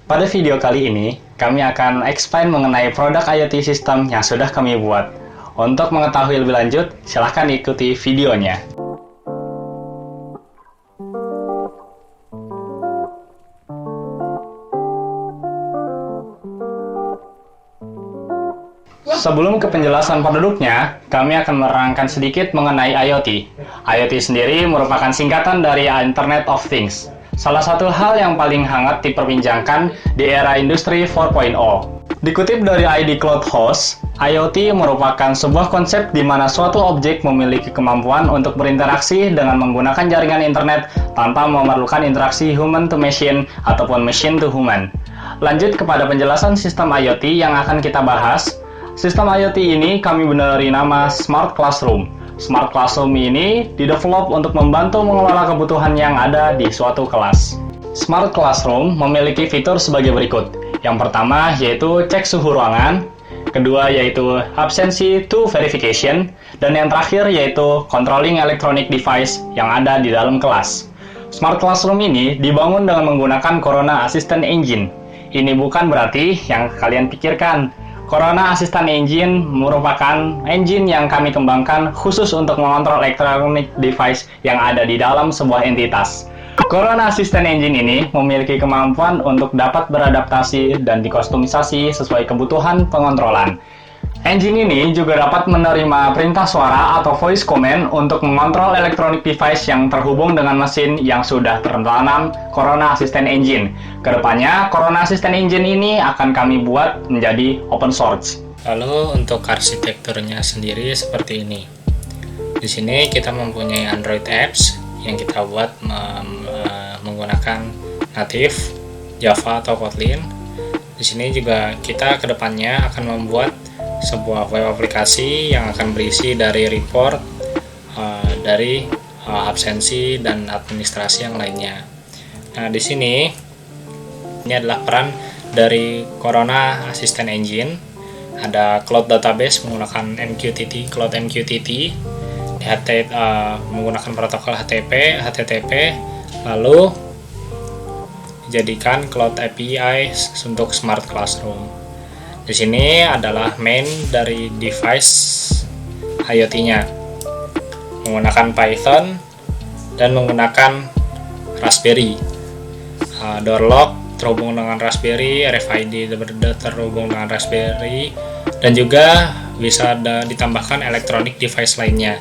Pada video kali ini, kami akan explain mengenai produk IoT system yang sudah kami buat. Untuk mengetahui lebih lanjut, silahkan ikuti videonya. Sebelum ke penjelasan produknya, kami akan menerangkan sedikit mengenai IoT. IoT sendiri merupakan singkatan dari Internet of Things, salah satu hal yang paling hangat diperbincangkan di era industri 4.0. Dikutip dari ID Cloud Host, IoT merupakan sebuah konsep di mana suatu objek memiliki kemampuan untuk berinteraksi dengan menggunakan jaringan internet tanpa memerlukan interaksi human to machine ataupun machine to human. Lanjut kepada penjelasan sistem IoT yang akan kita bahas. Sistem IoT ini kami beri nama Smart Classroom. Smart Classroom ini didevelop untuk membantu mengelola kebutuhan yang ada di suatu kelas. Smart Classroom memiliki fitur sebagai berikut. Yang pertama yaitu cek suhu ruangan, kedua yaitu absency to verification, dan yang terakhir yaitu controlling electronic device yang ada di dalam kelas. Smart Classroom ini dibangun dengan menggunakan Corona Assistant Engine. Ini bukan berarti yang kalian pikirkan. Corona Assistant Engine merupakan engine yang kami kembangkan khusus untuk mengontrol electronic device yang ada di dalam sebuah entitas. Corona Assistant Engine ini memiliki kemampuan untuk dapat beradaptasi dan dikustomisasi sesuai kebutuhan pengontrolan. Engine ini juga dapat menerima perintah suara atau voice command untuk mengontrol electronic device yang terhubung dengan mesin yang sudah tertanam Corona Assistant Engine. Kedepannya, Corona Assistant Engine ini akan kami buat menjadi open source. Lalu untuk arsitekturnya sendiri seperti ini. Di sini kita mempunyai Android apps yang kita buat menggunakan native Java atau Kotlin. Di sini juga kita kedepannya akan membuat sebuah web aplikasi yang akan berisi dari report, dari absensi dan administrasi yang lainnya. Nah, di sini ini adalah peran dari Corona Assistant Engine. Ada cloud database menggunakan MQTT, Cloud MQTT, menggunakan protokol HTTP, lalu dijadikan Cloud API untuk Smart Classroom. Di sini adalah main dari device IoT-nya, menggunakan Python dan menggunakan Raspberry. Door lock terhubung dengan Raspberry, RFID terhubung dengan Raspberry, dan juga bisa ditambahkan electronic device lainnya.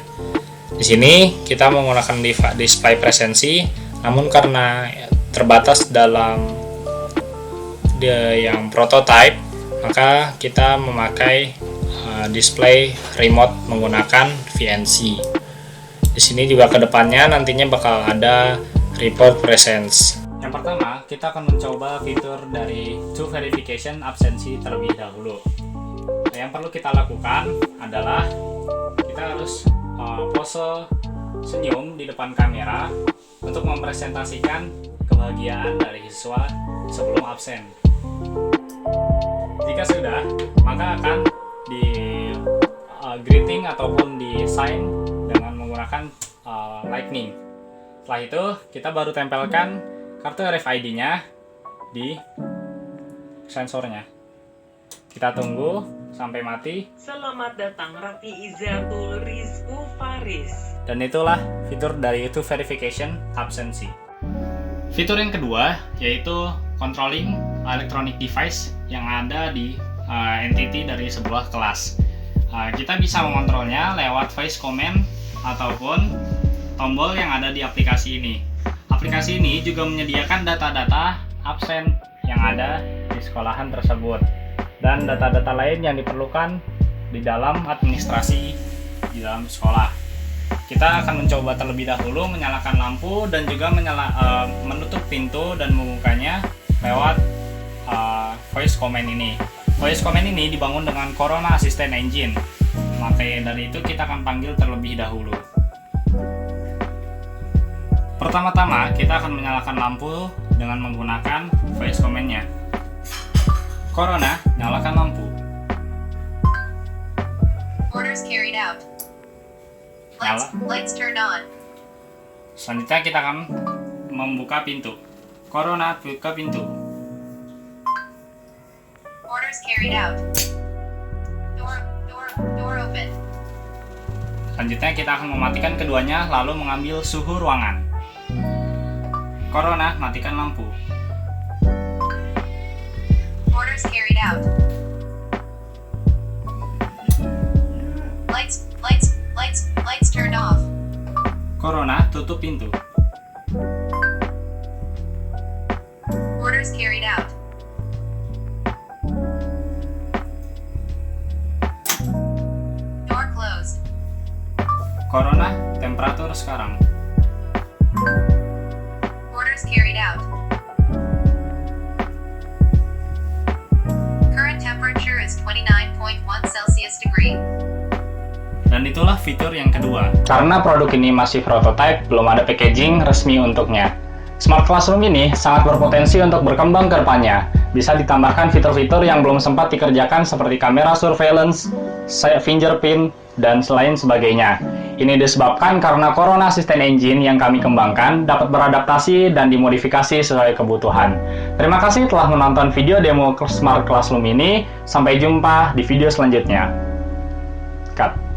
Di sini kita menggunakan display presensi, namun karena terbatas dalam yang prototype, maka kita memakai display remote menggunakan VNC. Di sini juga kedepannya nantinya bakal ada report presence. Yang pertama, kita akan mencoba fitur dari two verification absensi terlebih dahulu. Nah, yang perlu kita lakukan adalah kita harus pose senyum di depan kamera untuk mempresentasikan kebahagiaan dari siswa sebelum absen. Jika sudah, maka akan di greeting ataupun di sign dengan menggunakan lightning. Setelah itu, kita baru tempelkan kartu RFID-nya di sensornya. Kita tunggu sampai mati. Selamat datang Raffi Izzatul Rizku Faris. Dan itulah fitur dari two verification absency. Fitur yang kedua yaitu controlling electronic device yang ada di entity dari sebuah kelas. Kita bisa mengontrolnya lewat voice command ataupun tombol yang ada di aplikasi ini. Aplikasi ini juga menyediakan data-data absen yang ada di sekolahan tersebut dan data-data lain yang diperlukan di dalam administrasi di dalam sekolah. Kita akan mencoba terlebih dahulu menyalakan lampu dan juga menutup pintu dan membukanya lewat voice command ini. Voice command ini dibangun dengan Corona Assistant Engine. Maka dari itu kita akan panggil terlebih dahulu. Pertama-tama kita akan menyalakan lampu dengan menggunakan voice command-nya. Corona, nyalakan lampu. Orders carried out. Lights turned on. Selanjutnya kita akan membuka pintu. Corona, buka pintu. Orders carried out. Door open. Selanjutnya kita akan mematikan keduanya lalu mengambil suhu ruangan. Corona, matikan lampu. Orders carried out. Lights turned off. Corona, tutup pintu. Orders carried out. Door closed. Corona, temperatur sekarang. Orders carried out. Current temperature is 29.1 Celsius degree. Dan itulah fitur yang kedua. Karena produk ini masih prototype, belum ada packaging resmi untuknya. Smart Classroom ini sangat berpotensi untuk berkembang ke depannya. Bisa ditambahkan fitur-fitur yang belum sempat dikerjakan seperti kamera surveillance, fingerprint, dan lain sebagainya. Ini disebabkan karena Corona Assistant Engine yang kami kembangkan dapat beradaptasi dan dimodifikasi sesuai kebutuhan. Terima kasih telah menonton video demo Smart Classroom ini. Sampai jumpa di video selanjutnya. Cut.